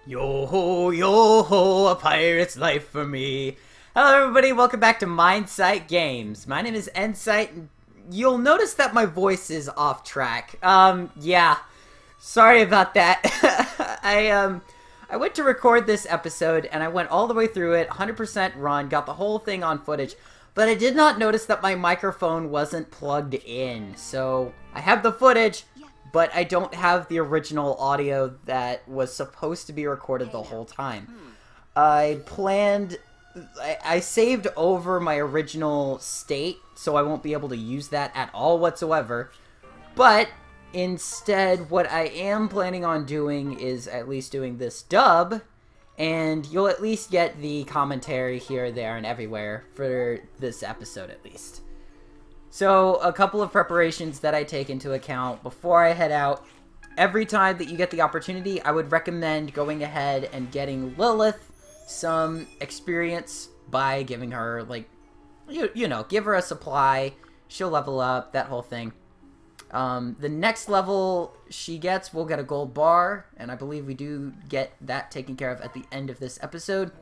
Yo ho, a pirate's life for me. Hello everybody, welcome back to N-Sight Games. My name is N-Sight, and you'll notice that my voice is off track. Yeah. Sorry about that. I went to record this episode, and I went all the way through it, 100% run, got the whole thing on footage, but I did not notice that my microphone wasn't plugged in. So, I have the footage, but I don't have the original audio that was supposed to be recorded the whole time. I saved over my original state, so I won't be able to use that at all whatsoever. But instead, what I am planning on doing is at least doing this dub, and you'll at least get the commentary here, there, and everywhere for this episode at least. So, a couple of preparations that I take into account before I head out. Every time that you get the opportunity, I would recommend going ahead and getting Lilith some experience by giving her, like, you know, give her a supply, she'll level up, that whole thing. The next level she gets, we'll get a gold bar, and I believe we do get that taken care of at the end of this episode.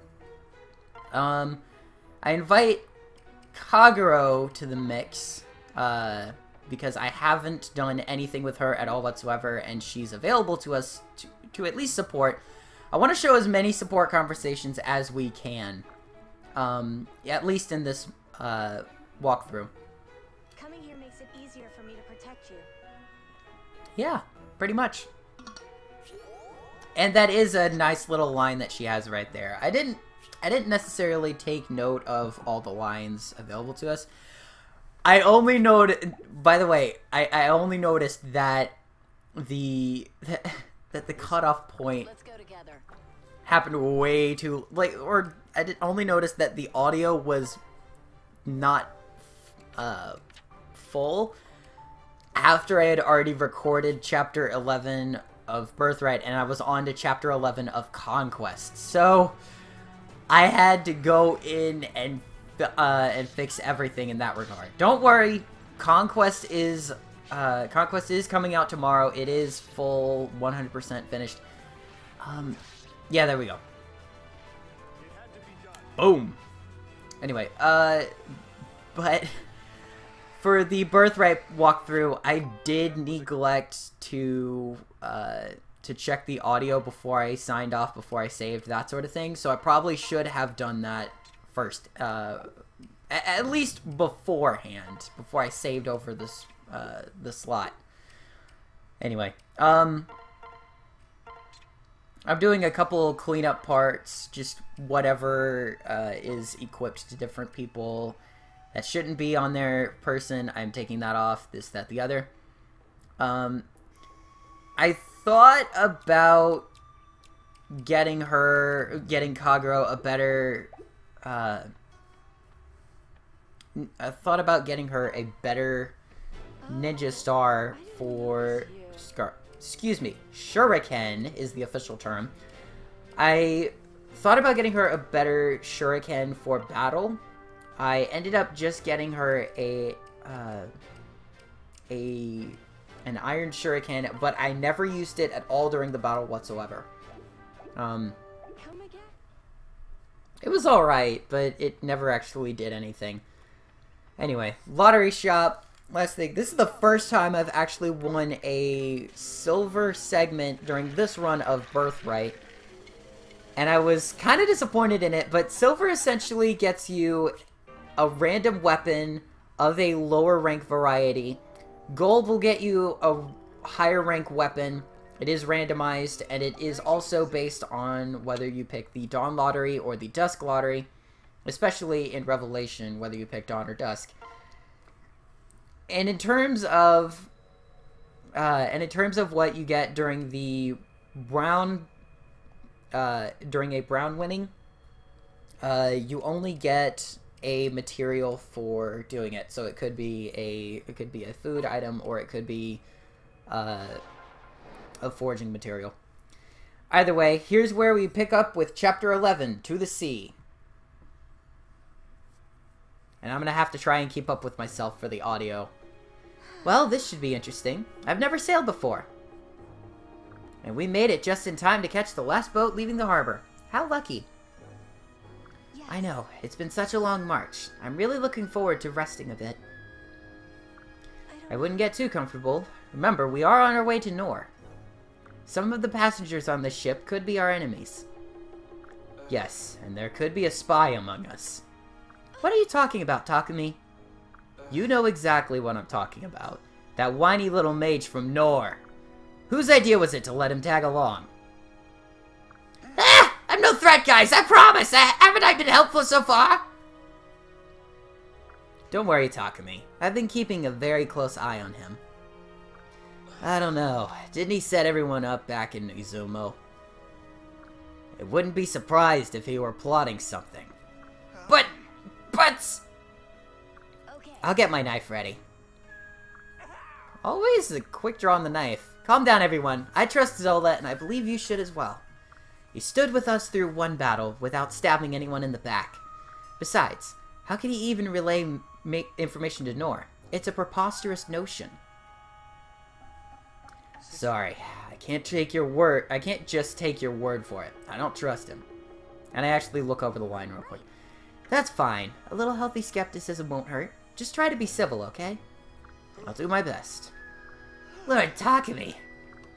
I invite Kagero to the mix, because I haven't done anything with her at all whatsoever, and she's available to us to at least support. I want to show as many support conversations as we can, at least in this walkthrough. Coming here makes it easier for me to protect you. Yeah, pretty much. And that is a nice little line that she has right there. I didn't necessarily take note of all the lines available to us. I only noted, by the way, I only noticed that the cutoff point happened way too, or I only noticed that the audio was not full after I had already recorded chapter 11 of Birthright, and I was on to chapter 11 of Conquest. So I had to go in and fix everything in that regard. Don't worry, Conquest is coming out tomorrow. It is full 100% finished. Yeah, there we go. Boom. Anyway, but for the Birthright walkthrough, I did neglect to check the audio before I signed off, before I saved, that sort of thing. So I probably should have done that first, at least beforehand, before I saved over this the slot. Anyway, I'm doing a couple cleanup parts, just whatever is equipped to different people that shouldn't be on their person. I'm taking that off, this, that, the other. I thought about getting Kagero a better, I thought about getting her a better ninja star for, excuse me, shuriken is the official term. I thought about getting her a better shuriken for battle. I ended up just getting her an iron shuriken, but I never used it at all during the battle whatsoever. It was alright, but it never actually did anything. Anyway, lottery shop. Last thing, this is the first time I've actually won a silver segment during this run of Birthright. And I was kind of disappointed in it, but silver essentially gets you a random weapon of a lower rank variety. Gold will get you a higher rank weapon. It is randomized, and it is also based on whether you pick the Dawn Lottery or the Dusk Lottery, especially in Revelation, whether you pick Dawn or Dusk. And in terms of what you get during the brown, during a brown winning, you only get a material for doing it. So it could be a food item, or it could be a foraging material. Either way, here's where we pick up with chapter 11, To the Sea. And I'm gonna have to try and keep up with myself for the audio. Well, this should be interesting. I've never sailed before. And we made it just in time to catch the last boat leaving the harbor. How lucky. Yes. I know, it's been such a long march. I'm really looking forward to resting a bit. I wouldn't get too comfortable. Remember, we are on our way to Nor. Some of the passengers on this ship could be our enemies. Yes, and there could be a spy among us. What are you talking about, Takumi? You know exactly what I'm talking about. That whiny little mage from Nor. Whose idea was it to let him tag along? Ah! I'm no threat, guys, I promise! Haven't I been helpful so far? Don't worry, Takumi. I've been keeping a very close eye on him. I don't know. Didn't he set everyone up back in Izumo? I wouldn't be surprised if he were plotting something. But... Okay. I'll get my knife ready. Always a quick draw on the knife. Calm down, everyone. I trust Zola, and I believe you should as well. He stood with us through one battle without stabbing anyone in the back. Besides, how can he even relay information to Nor? It's a preposterous notion. Sorry, I can't take your word. I can't just take your word for it. I don't trust him. And I actually look over the line real quick. That's fine. A little healthy skepticism won't hurt. Just try to be civil, okay? I'll do my best. Lord Takumi,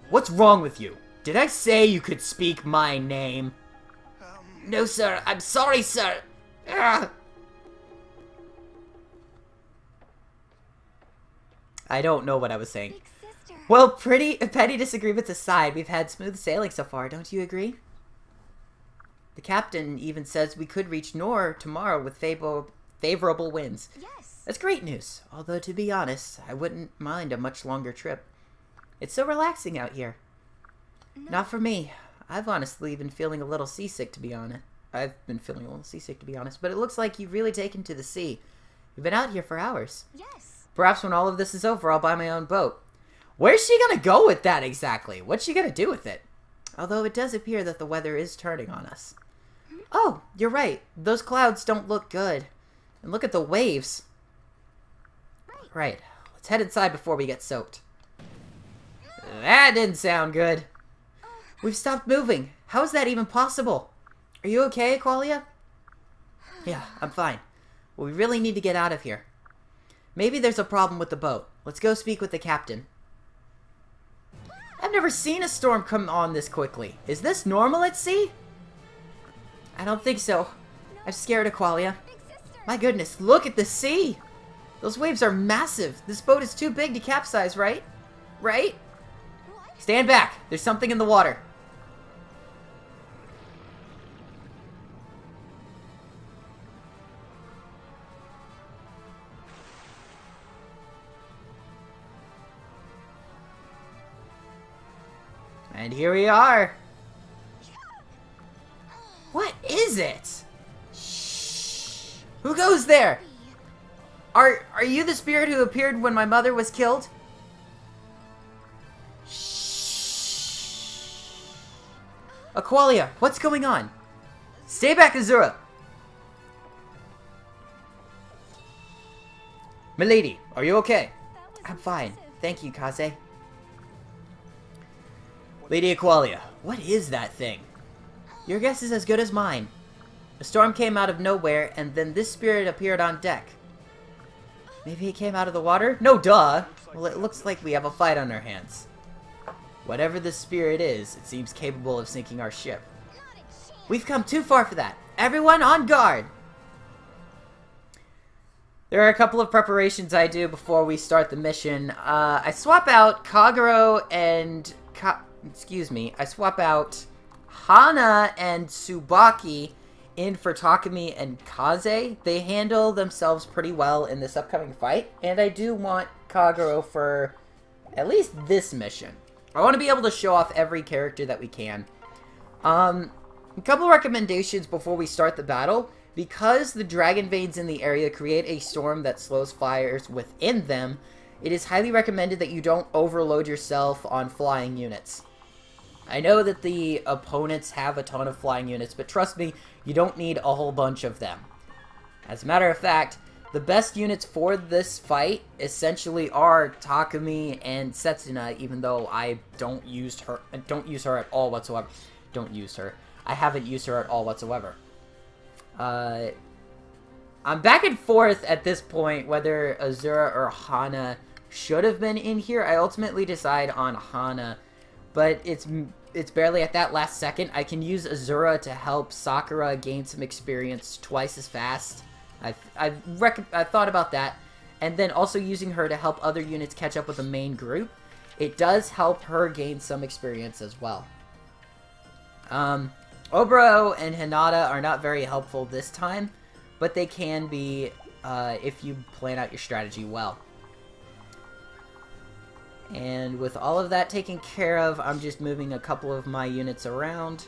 what's wrong with you? Did I say you could speak my name? No, sir. I'm sorry, sir. Ugh. I don't know what I was saying. Big sister. Well, petty disagreements aside, we've had smooth sailing so far, don't you agree? The captain even says we could reach Nor tomorrow with favorable winds. Yes. That's great news, although to be honest, I wouldn't mind a much longer trip. It's so relaxing out here. No. Not for me. I've honestly been feeling a little seasick, to be honest. But it looks like you've really taken to the sea. You've been out here for hours. Yes. Perhaps when all of this is over, I'll buy my own boat. Where's she gonna go with that exactly? What's she gonna do with it? Although it does appear that the weather is turning on us. Oh, you're right. Those clouds don't look good. And look at the waves. Right. Let's head inside before we get soaked. That didn't sound good. We've stopped moving. How is that even possible? Are you okay, Aqualia? Yeah, I'm fine. Well, we really need to get out of here. Maybe there's a problem with the boat. Let's go speak with the captain. I've never seen a storm come on this quickly. Is this normal at sea? I don't think so. I'm scared, Aqualia. Big sister. My goodness, look at the sea! Those waves are massive. This boat is too big to capsize, right? Right? What? Stand back. There's something in the water. And here we are. What is it? Shh. Who goes there? Are you the spirit who appeared when my mother was killed? Shh. Aqualia, what's going on? Stay back, Azura. Milady, are you okay? That was I'm fine. impressive. Thank you, Kaze. Lady Aqualia, what is that thing? Your guess is as good as mine. A storm came out of nowhere, and then this spirit appeared on deck. Maybe it came out of the water? No, duh! Well, it looks like we have a fight on our hands. Whatever this spirit is, it seems capable of sinking our ship. Not a chance. We've come too far for that. Everyone on guard! There are a couple of preparations I do before we start the mission. I swap out Kagero and... I swap out Hana and Tsubaki in for Takumi and Kaze. They handle themselves pretty well in this upcoming fight, and I do want Kagero for at least this mission. I want to be able to show off every character that we can. A couple recommendations before we start the battle. Because the dragon veins in the area create a storm that slows fires within them, it is highly recommended that you don't overload yourself on flying units. I know that the opponents have a ton of flying units, but trust me, you don't need a whole bunch of them. As a matter of fact, The best units for this fight essentially are Takumi and Setsuna, even though I don't use her at all whatsoever. I haven't used her at all whatsoever. I'm back and forth at this point whether Azura or Hana should have been in here. I ultimately decide on Hana, but it's barely at that last second. I can use Azura to help Sakura gain some experience twice as fast. I've thought about that, and then also using her to help other units catch up with the main group. It does help her gain some experience as well. Oboro and Hinata are not very helpful this time, but they can be if you plan out your strategy well. And with all of that taken care of, I'm just moving a couple of my units around.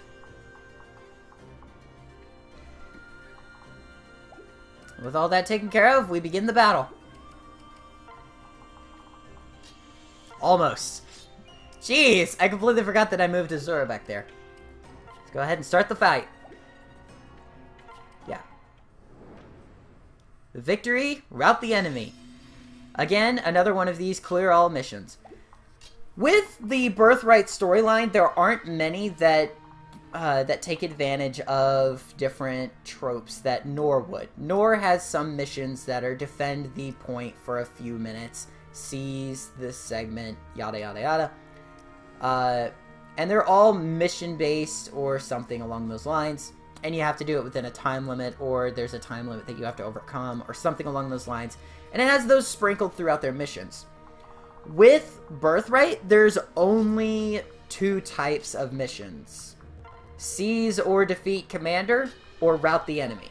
With all that taken care of, we begin the battle. Almost. Jeez, I completely forgot that I moved Azura back there. Let's go ahead and start the fight. Yeah. The victory, rout the enemy. Again, another one of these clear all missions. With the Birthright storyline, there aren't many that take advantage of different tropes that Nor would. Nor has some missions that are defend the point for a few minutes, seize this segment, yada yada yada. And they're all mission-based or something along those lines, and you have to do it within a time limit, or there's a time limit that you have to overcome, or something along those lines. And it has those sprinkled throughout their missions. With Birthright, there's only 2 types of missions. Seize or defeat commander, or rout the enemy.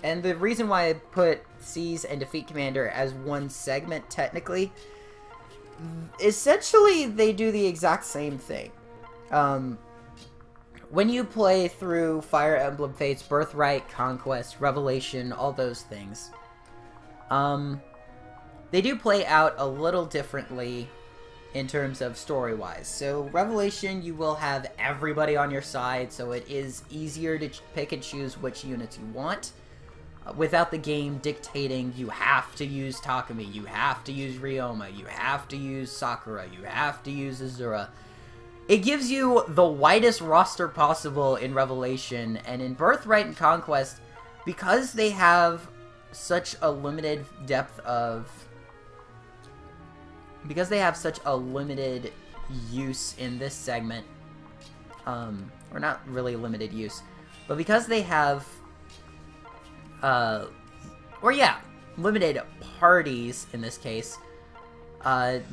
And the reason why I put seize and defeat commander as one segment, technically, essentially they do the exact same thing. When you play through Fire Emblem Fates, Birthright, Conquest, Revelation, all those things, they do play out a little differently in terms of story-wise. So Revelation, you will have everybody on your side, so it is easier to pick and choose which units you want, without the game dictating you have to use Takumi, you have to use Ryoma, you have to use Sakura, you have to use Azura. It gives you the widest roster possible in Revelation, and in Birthright and Conquest, because they have such a limited depth of... because they have such a limited use in this segment, or not really limited use, but because they have, limited parties in this case,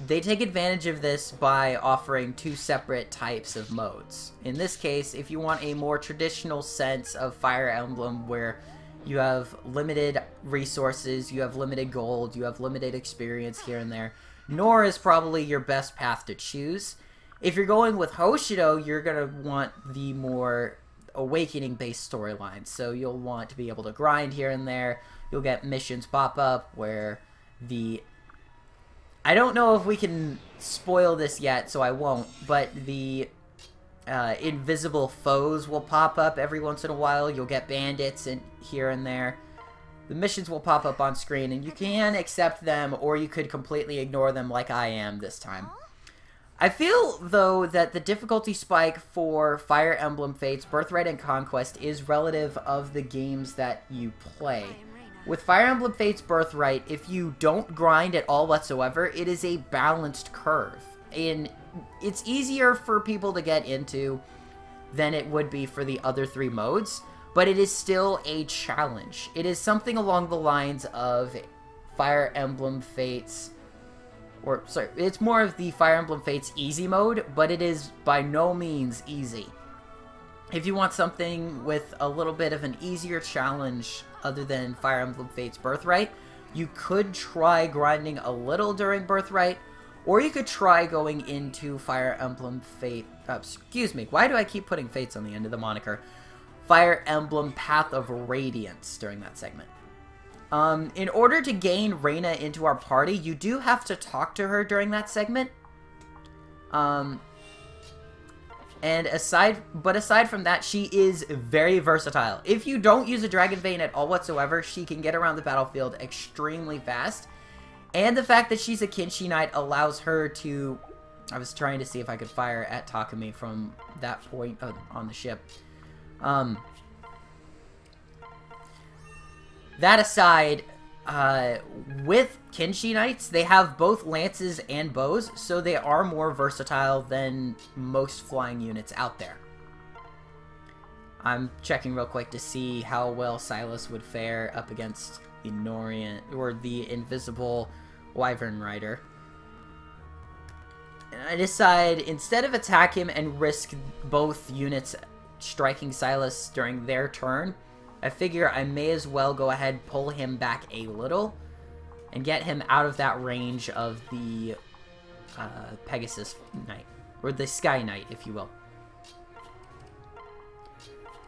they take advantage of this by offering 2 separate types of modes. In this case, if you want a more traditional sense of Fire Emblem where you have limited resources, you have limited gold, you have limited experience here and there, Nor is probably your best path to choose. If you're going with Hoshido, you're going to want the more awakening-based storyline. So you'll want to be able to grind here and there. You'll get missions pop up where the... I don't know if we can spoil this yet, so I won't, but the invisible foes will pop up every once in a while. You'll get bandits here and there. The missions will pop up on screen, and you can accept them, or you could completely ignore them like I am this time. I feel, though, that the difficulty spike for Fire Emblem Fates, Birthright, and Conquest is relative of the games that you play. With Fire Emblem Fates Birthright, if you don't grind at all whatsoever, it is a balanced curve. And it's easier for people to get into than it would be for the other 3 modes. But it is still a challenge. It is something along the lines of Fire Emblem Fates, or sorry, it's more of the Fire Emblem Fates easy mode, but it is by no means easy. If you want something with a little bit of an easier challenge other than Fire Emblem Fates Birthright, you could try grinding a little during Birthright, or you could try going into Fire Emblem Fate, excuse me, why do I keep putting Fates on the end of the moniker? Fire Emblem Path of Radiance during that segment. In order to gain Reina into our party, you do have to talk to her during that segment. And aside from that, she is very versatile. If you don't use a Dragon Vein at all whatsoever, she can get around the battlefield extremely fast. And the fact that she's a Kinshi Knight allows her to... I was trying to see if I could fire at Takumi from that point on the ship. That aside, with Kinshi Knights, they have both lances and bows, so they are more versatile than most flying units out there. I'm checking real quick to see how well Silas would fare up against the Norian, or the Invisible Wyvern Rider. And I decide, instead of attack him and risk both units striking Silas during their turn, I figure I may as well go ahead, pull him back a little, and get him out of that range of the Pegasus Knight, or the Sky Knight, if you will.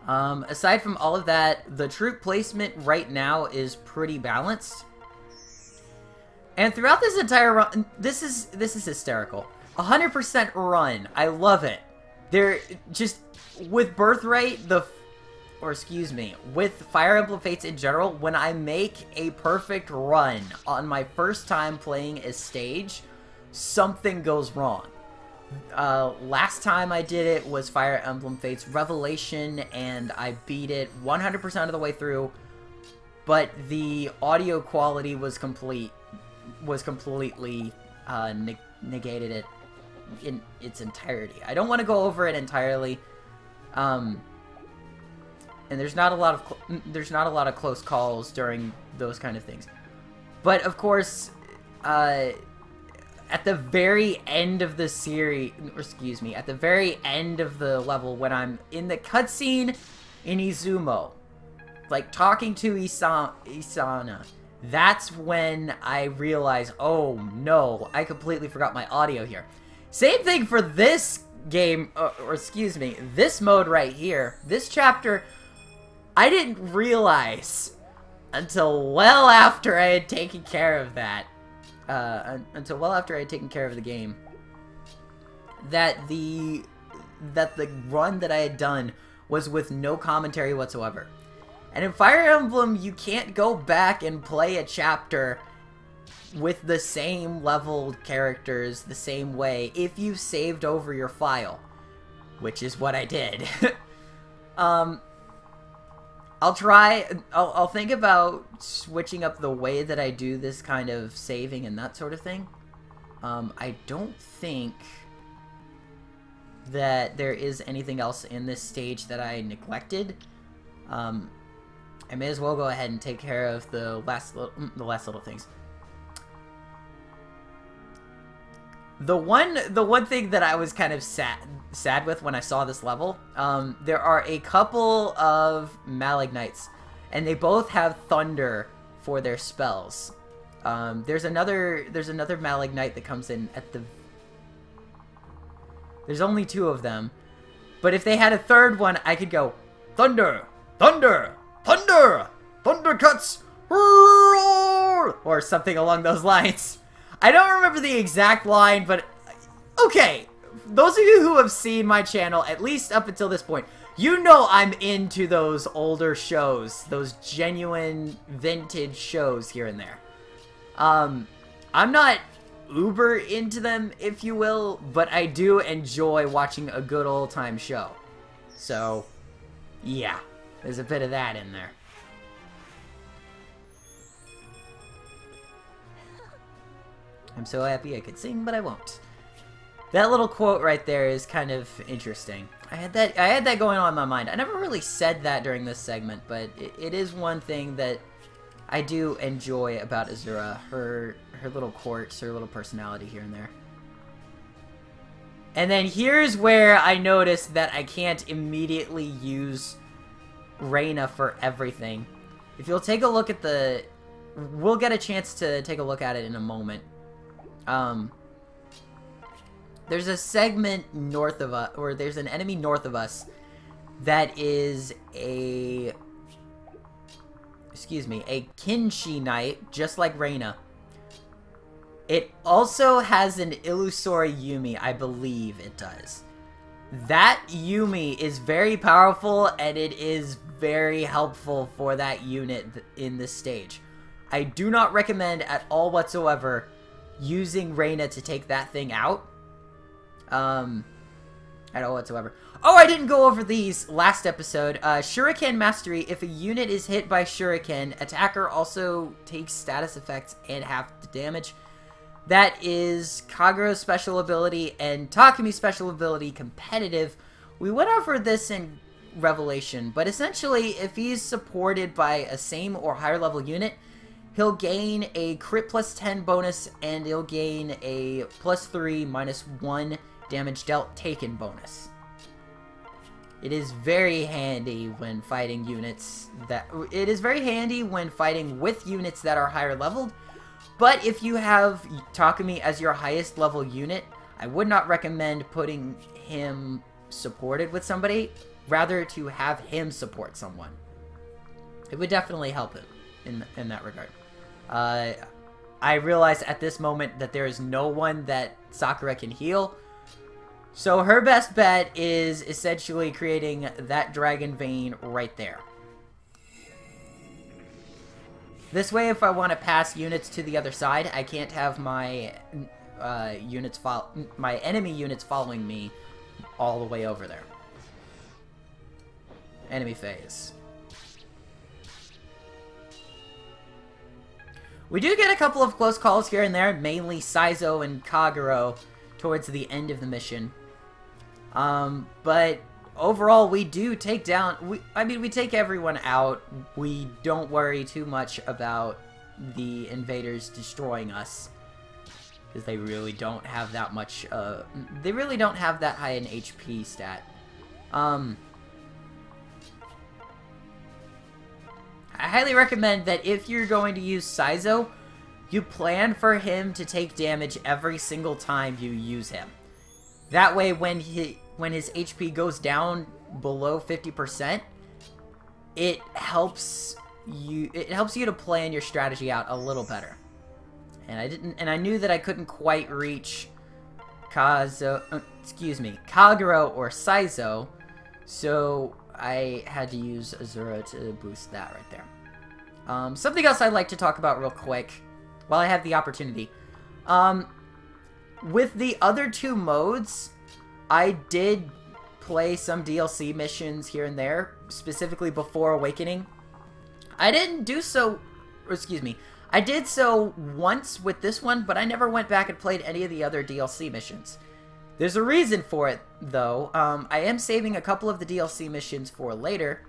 Aside from all of that, the troop placement right now is pretty balanced. And throughout this entire run, this is hysterical. 100% run. I love it. They're just, with Birthright, with Fire Emblem Fates in general, when I make a perfect run on my first time playing a stage, something goes wrong. Last time I did it was Fire Emblem Fates Revelation, and I beat it 100% of the way through, but the audio quality was completely negated it in its entirety. I don't want to go over it entirely, and there's not a lot of close calls during those kind of things. But of course, at the very end of the series, or excuse me, at the very end of the level, when I'm in the cutscene in Izumo, like talking to Isana, that's when I realize, oh no, I completely forgot my audio here. Same thing for this game, or excuse me, this mode right here, this chapter. I didn't realize until well after I had taken care of that, until well after I had taken care of the game, that the run that I had done was with no commentary whatsoever. And in Fire Emblem, you can't go back and play a chapter with the same leveled characters the same way if you've saved over your file, which is what I did. I'll think about switching up the way that I do this kind of saving and that sort of thing. I don't think that there is anything else in this stage that I neglected. I may as well go ahead and take care of the last little things. The one thing that I was kind of sad with when I saw this level, there are a couple of Malagnites, and they both have thunder for their spells. There's another Malagnite that comes in at the... There's only two of them, but if they had a third one, I could go thunder, thunder, thunder, thunder cuts, roar, or something along those lines. I don't remember the exact line, but okay. Those of you who have seen my channel, at least up until this point, you know I'm into those older shows, those genuine vintage shows here and there. I'm not uber into them, if you will, but I do enjoy watching a good old time show. So, yeah, there's a bit of that in there. I'm so happy I could sing, but I won't. That little quote right there is kind of interesting. I had that going on in my mind. I never really said that during this segment, but it is one thing that I do enjoy about Azura. Her little quirks, her little personality here and there. And then here's where I noticed that I can't immediately use Reina for everything. If you'll take a look at the... We'll get a chance to take a look at it in a moment. There's a segment north of us, or there's an enemy north of us that is a Kinshi Knight, just like Reina. It also has an Illusory Yumi, I believe it does. That Yumi is very powerful, and it is very helpful for that unit in this stage. I do not recommend at all whatsoever using Reina to take that thing out. At all whatsoever. Oh, I didn't go over these last episode. Shuriken Mastery. If a unit is hit by Shuriken, attacker also takes status effects and half the damage. That is Kagero's special ability and Takumi's special ability competitive. We went over this in Revelation, but essentially, if he's supported by a same or higher level unit, he'll gain a crit plus 10 bonus, and he'll gain a plus 3 minus 1 damage dealt taken bonus. It is very handy when fighting units that... It is very handy when fighting with units that are higher leveled, but if you have Takumi as your highest level unit, I would not recommend putting him supported with somebody, rather to have him support someone. It would definitely help him in that regard. I realize at this moment that there is no one that Sakura can heal, so her best bet is essentially creating that Dragon Vein right there. This way, if I want to pass units to the other side, I can't have my my enemy units following me all the way over there. Enemy phase. We do get a couple of close calls here and there, mainly Saizo and Kagero towards the end of the mission. But overall, we do take down... we take everyone out. We don't worry too much about the invaders destroying us, because they really don't have that much... they really don't have that high an HP stat. I highly recommend that if you're going to use Saizo, you plan for him to take damage every single time you use him. That way, when his HP goes down below 50%, it helps you to plan your strategy out a little better. And I knew that I couldn't quite reach Kagero or Saizo, so I had to use Azura to boost that right there. Something else I'd like to talk about real quick, while I have the opportunity. With the other two modes, I did play some DLC missions here and there, specifically before Awakening. I didn't do so... I did so once with this one, but I never went back and played any of the other DLC missions. There's a reason for it, though. I am saving a couple of the DLC missions for later.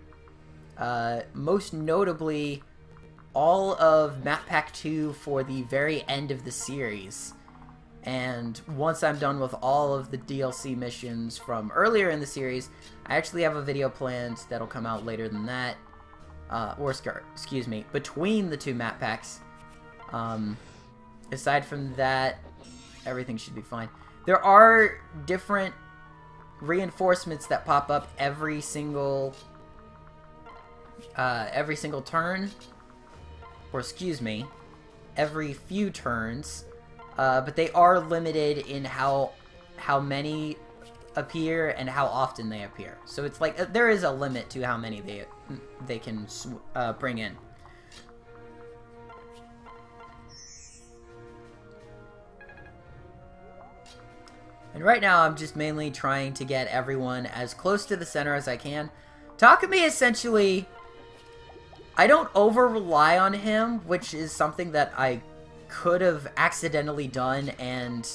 Most notably, all of Map Pack 2 for the very end of the series. And once I'm done with all of the DLC missions from earlier in the series, I actually have a video planned that'll come out later than that. Between the two map packs. Aside from that, everything should be fine. There are different reinforcements that pop up every single turn, or every few turns, but they are limited in how many appear and how often they appear. So it's like there is a limit to how many they can bring in. And right now, I'm just mainly trying to get everyone as close to the center as I can. Takumi, essentially, I don't over-rely on him, which is something that I could have accidentally done, and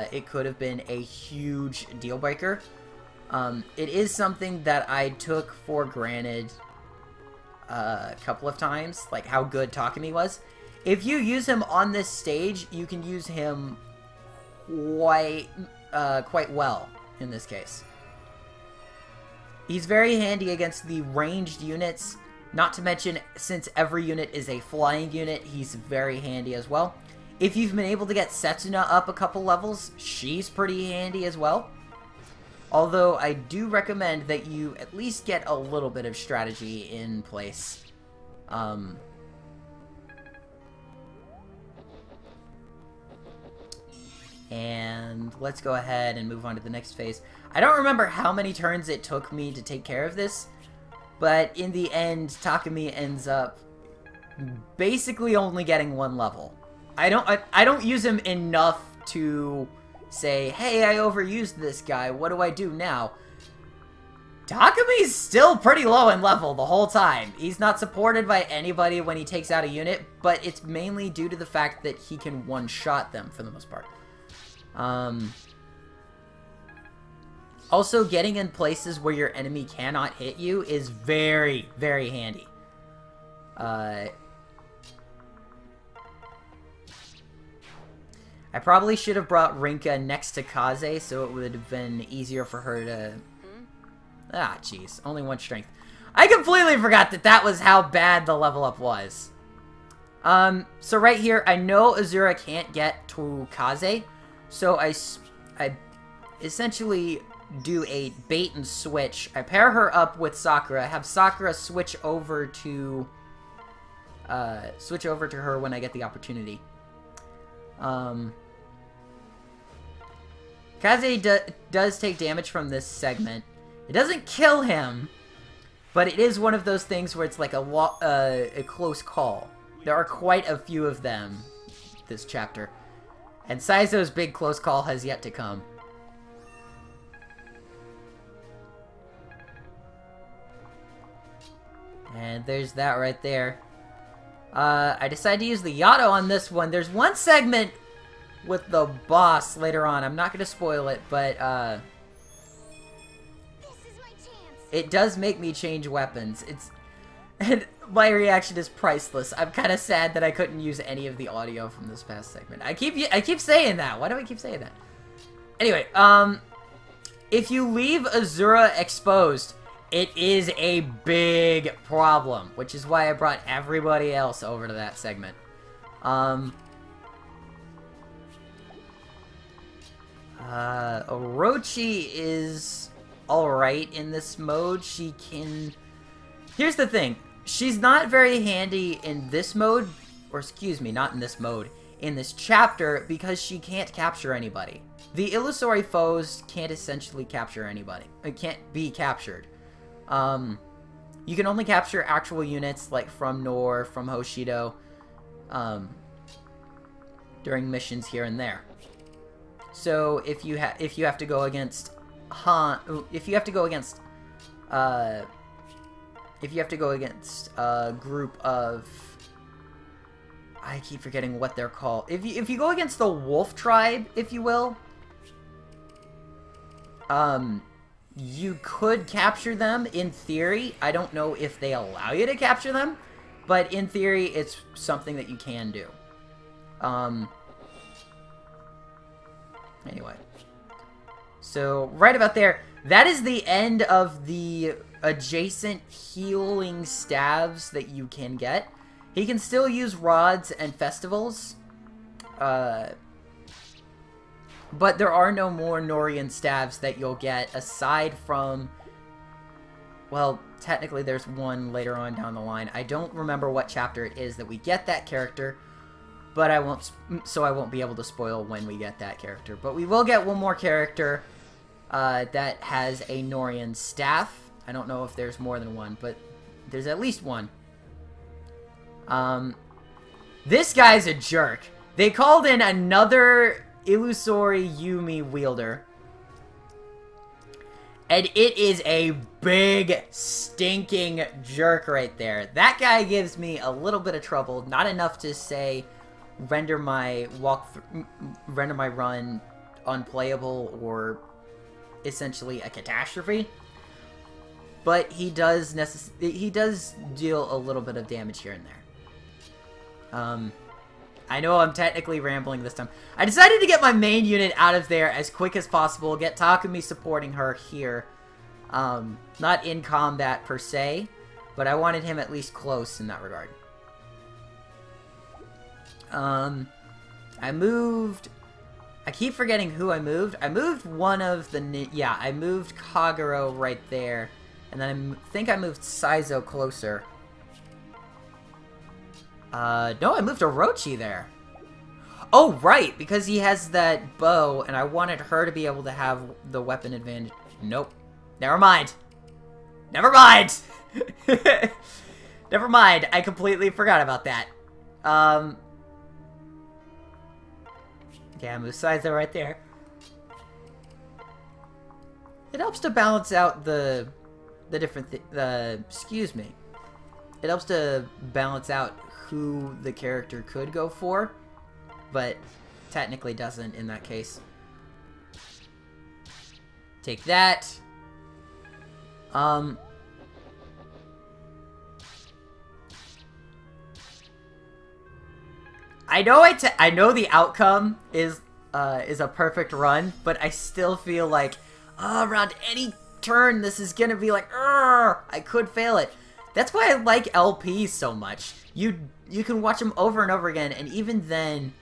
it could have been a huge deal-breaker. It is something that I took for granted a couple of times, like how good Takumi was. If you use him on this stage, you can use him quite well in this case. He's very handy against the ranged units, not to mention, since every unit is a flying unit, he's very handy as well. If you've been able to get Setsuna up a couple levels, she's pretty handy as well. Although I do recommend that you at least get a little bit of strategy in place. And let's go ahead and move on to the next phase. I don't remember how many turns it took me to take care of this, but in the end, Takumi ends up basically only getting 1 level. I don't use him enough to say, hey, I overused this guy, what do I do now? Takumi's still pretty low in level the whole time. He's not supported by anybody when he takes out a unit, but it's mainly due to the fact that he can one-shot them for the most part. Also, getting in places where your enemy cannot hit you is very, very handy. I probably should have brought Rinka next to Kaze, so it would have been easier for her to... Ah, jeez. Only 1 strength. I completely forgot that that was how bad the level up was. So right here, I know Azura can't get to Kaze, so I essentially do a bait and switch. I pair her up with Sakura, have Sakura switch over to her when I get the opportunity. Kaze does take damage from this segment. It doesn't kill him, but it is one of those things where it's like a close call. There are quite a few of them this chapter, and Saizo's big close call has yet to come. And there's that right there. I decided to use the Yato on this one. There's one segment with the boss later on. I'm not going to spoil it, but This is my chance. it does make me change weapons. And my reaction is priceless. I'm kind of sad that I couldn't use any of the audio from this past segment. I keep saying that. Why do I keep saying that? Anyway, if you leave Azura exposed, it is a big problem, which is why I brought everybody else over to that segment. Orochi is alright in this mode. She can... Here's the thing. She's not very handy in this mode, or excuse me, not in this mode, in this chapter, because she can't capture anybody. The illusory foes can't essentially capture anybody. It can't be captured. You can only capture actual units, like from Nor, from Hoshido, during missions here and there. So if you have to go against if you have to go against a group of, I keep forgetting what they're called. If you go against the Wolf Tribe, if you will, you could capture them in theory. I don't know if they allow you to capture them, but in theory, it's something that you can do. Anyway. So, right about there, that is the end of the adjacent healing stabs that you can get. He can still use rods and festivals, but there are no more Norian stabs that you'll get aside from, well, technically there's one later on down the line. I don't remember what chapter it is that we get that character, but I won't be able to spoil when we get that character. But we will get one more character that has a Norian staff. I don't know if there's more than one, but there's at least one. This guy's a jerk. They called in another illusory Yumi wielder, and it is a big stinking jerk right there. That guy gives me a little bit of trouble, not enough to say render my run unplayable or essentially a catastrophe, but he does deal a little bit of damage here and there. I know I'm technically rambling this time. I decided to get my main unit out of there as quick as possible, get Takumi supporting her here. Not in combat per se, but I wanted him at least close in that regard. I keep forgetting who I moved. I moved one of the... Yeah, I moved Kagero right there. And then I think I moved Saizo closer. No, I moved Orochi there. Oh, right, because he has that bow, and I wanted her to be able to have the weapon advantage, Nope. Never mind. Never mind! Never mind. I completely forgot about that. Yeah, move Scyther right there. It helps to balance out the different excuse me. It helps to balance out who the character could go for, but technically doesn't in that case. Take that. I know the outcome is a perfect run, but I still feel like around any turn this is gonna be like, I could fail it. That's why I like LPs so much. You can watch them over and over again, and even then,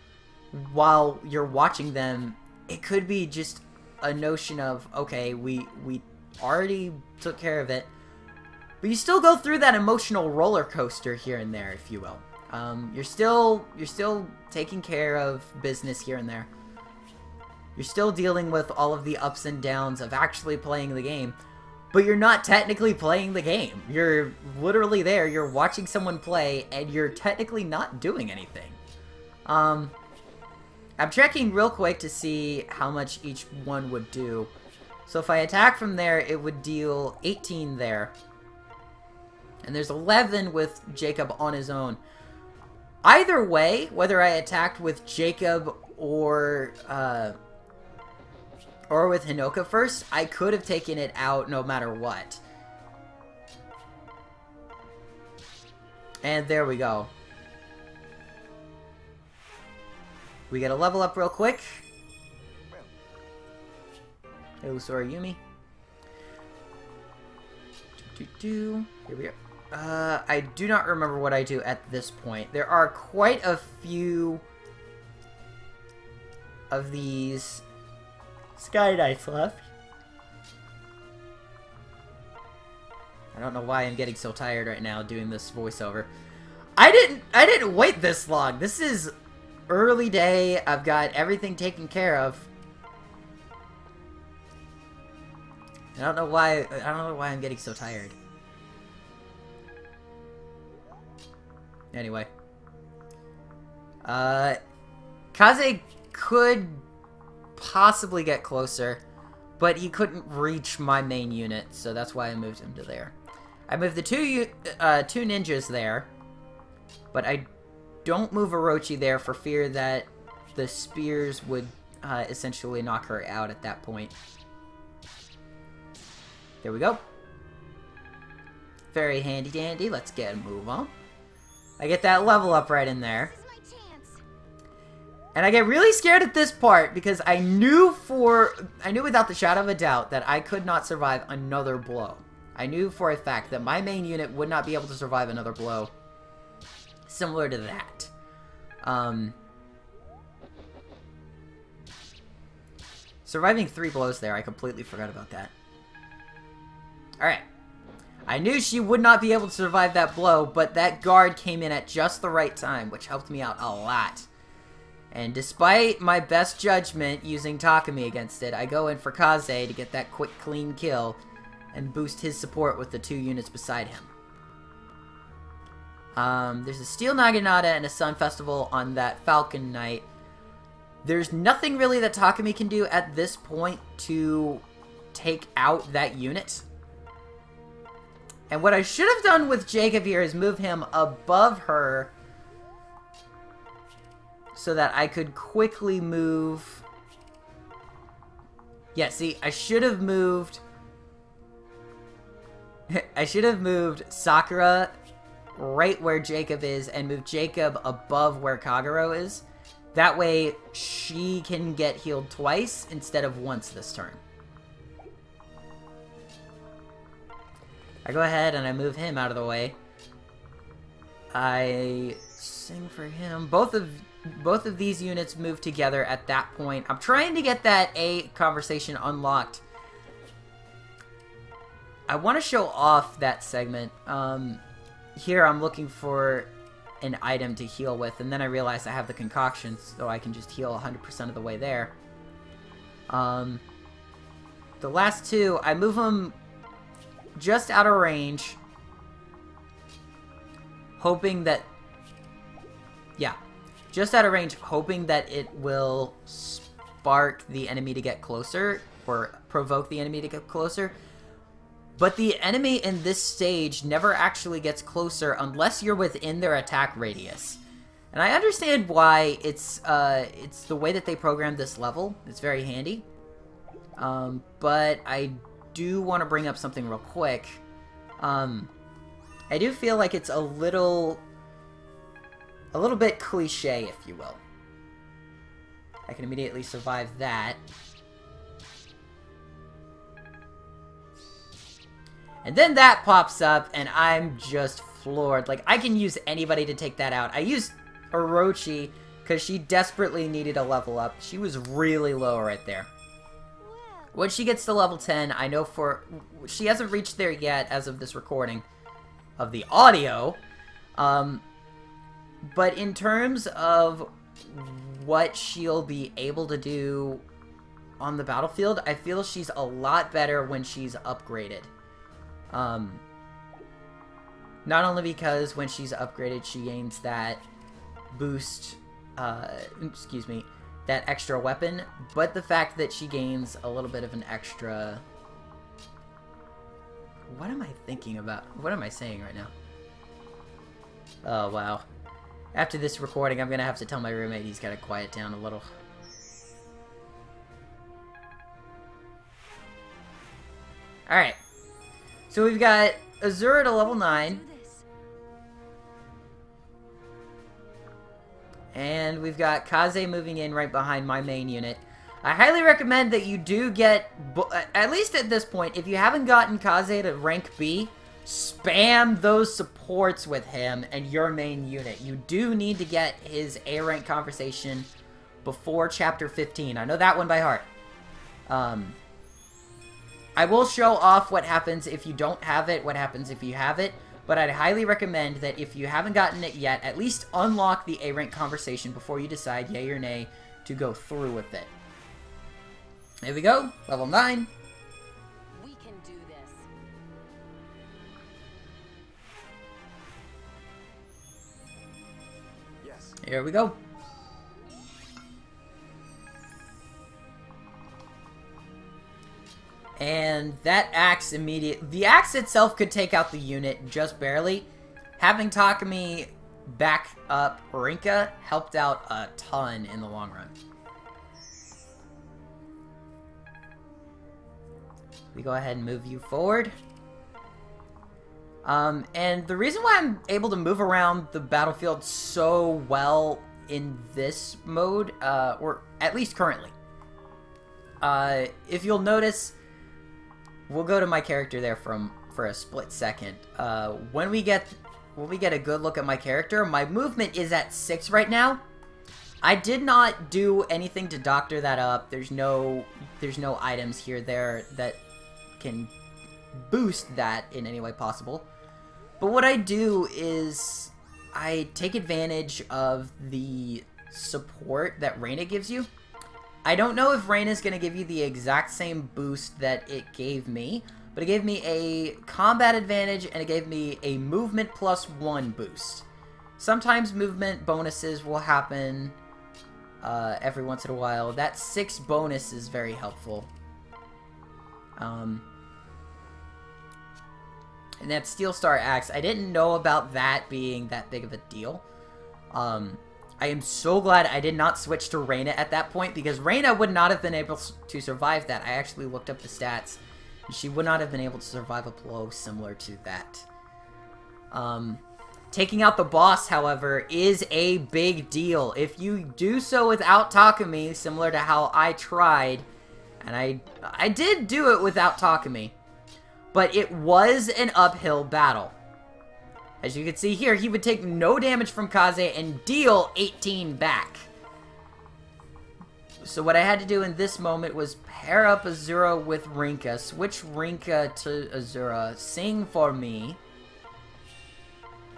while you're watching them, it could be just a notion of, okay, we already took care of it, but you still go through that emotional roller coaster here and there, if you will. You're still taking care of business here and there. You're still dealing with all of the ups and downs of actually playing the game, but you're not technically playing the game. You're literally there, you're watching someone play, and you're technically not doing anything. I'm checking real quick to see how much each one would do. So if I attack from there, it would deal 18 there. And there's 11 with Jacob on his own. Either way, whether I attacked with Jacob or with Hinoka first, I could have taken it out no matter what. And there we go. We get a level up real quick. Hey, Sora Yumi. Here we are. I do not remember what I do at this point. There are quite a few of these Sky Knights left. I don't know why I'm getting so tired right now doing this voiceover. I didn't wait this long. This is early day. I've got everything taken care of. I don't know why I'm getting so tired. Anyway. Kaze could possibly get closer, but he couldn't reach my main unit, so that's why I moved him to there. I moved the two ninjas there, but I don't move Orochi there for fear that the spears would essentially knock her out at that point. There we go. Very handy dandy. Let's get a move on. I get that level up right in there. And I get really scared at this part because I knew without the shadow of a doubt that I could not survive another blow. I knew for a fact that my main unit would not be able to survive another blow similar to that. Surviving 3 blows there, I completely forgot about that. Alright. I knew she would not be able to survive that blow, but that guard came in at just the right time, which helped me out a lot. And despite my best judgment using Takumi against it, I go in for Kaze to get that quick, clean kill and boost his support with the 2 units beside him. There's a Steel Naginata and a Sun Festival on that Falcon Knight. There's nothing really that Takumi can do at this point to take out that unit. And what I should have done with Jacob here is move him above her so that I could quickly move... Yeah, see, I should have moved... I should have moved Sakura right where Jacob is and moved Jacob above where Kagero is. That way, she can get healed twice instead of once this turn. I go ahead and I move him out of the way. I sing for him. Both of these units move together at that point. I'm trying to get that A conversation unlocked. I want to show off that segment. Here I'm looking for an item to heal with, and then I realize I have the concoctions, so I can just heal 100% of the way there. the last two, I move them just out of range, hoping that, yeah, just out of range, hoping that it will spark the enemy to get closer, or provoke the enemy to get closer. But the enemy in this stage never actually gets closer unless you're within their attack radius. And I understand why. It's the way that they programmed this level. It's very handy. But I do want to bring up something real quick. I do feel like it's a little bit cliche, if you will. I can immediately survive that. And then that pops up, and I'm just floored. Like, I can use anybody to take that out. I used Orochi because she desperately needed a level up. She was really low right there. When she gets to level 10, I know she hasn't reached there yet as of this recording of the audio. But in terms of what she'll be able to do on the battlefield, I feel she's a lot better when she's upgraded. Not only because when she's upgraded, she gains that boost, excuse me, that extra weapon, but the fact that she gains a little bit of an extra... What am I thinking about? What am I saying right now? Oh, wow. After this recording, I'm gonna have to tell my roommate he's gotta quiet down a little. Alright. So we've got Azura to level 9. And we've got Kaze moving in right behind my main unit. I highly recommend that you do get, at least at this point, if you haven't gotten Kaze to rank B, spam those supports with him and your main unit. You do need to get his A rank conversation before chapter 15. I know that one by heart. I will show off what happens if you don't have it, what happens if you have it, but I'd highly recommend that if you haven't gotten it yet, at least unlock the A rank conversation before you decide yay or nay to go through with it. Here we go, level 9. We can do this. Yes. Here we go. And that axe the axe itself could take out the unit just barely. Having Takumi back up Rinka helped out a ton in the long run. We go ahead and move you forward. And the reason why I'm able to move around the battlefield so well in this mode, or at least currently, if you'll notice, we'll go to my character there for a split second. When we get a good look at my character, my movement is at 6 right now. I did not do anything to doctor that up. There's no items here there that can boost that in any way possible. But what I do is I take advantage of the support that Reina gives you. I don't know if Reina's going to give you the exact same boost that it gave me, but it gave me a combat advantage and it gave me a movement +1 boost. Sometimes movement bonuses will happen every once in a while. That 6 bonus is very helpful. And that Steel Star Axe, I didn't know about that being that big of a deal. I am so glad I did not switch to Reina at that point, because Reina would not have been able to survive that. I actually looked up the stats, and she would not have been able to survive a blow similar to that. Taking out the boss, however, is a big deal. If you do so without Takumi, similar to how I tried, and I did do it without Takumi, but it was an uphill battle. As you can see here, he would take no damage from Kaze and deal 18 back. So what I had to do in this moment was pair up Azura with Rinka, switch Rinka to Azura, sing for me.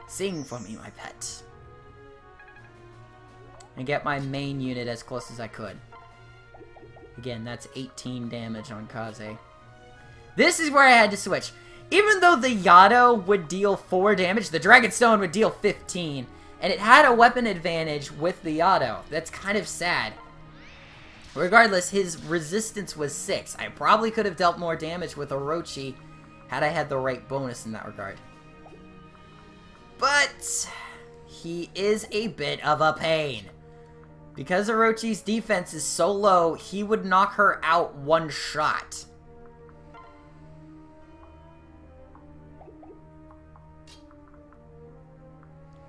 Sing for me, my pet. And get my main unit as close as I could. Again, that's 18 damage on Kaze. This is where I had to switch. Even though the Yado would deal 4 damage, the Dragon Stone would deal 15. And it had a weapon advantage with the Yado. That's kind of sad. Regardless, his resistance was 6. I probably could have dealt more damage with Orochi had I had the right bonus in that regard. But he is a bit of a pain. Because Orochi's defense is so low, he would knock her out one shot.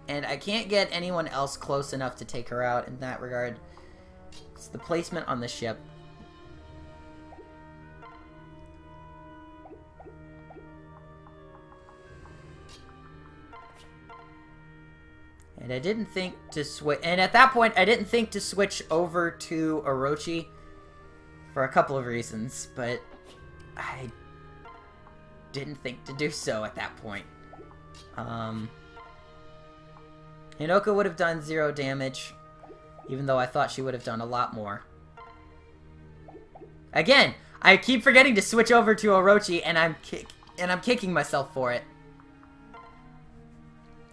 And I can't get anyone else close enough to take her out in that regard. It's the placement on the ship. And I didn't think to switch. And at that point, I didn't think to switch over to Orochi for a couple of reasons, but I didn't think to do so at that point. Hinoka would have done 0 damage, even though I thought she would have done a lot more. Again, I keep forgetting to switch over to Orochi, and I'm kicking myself for it.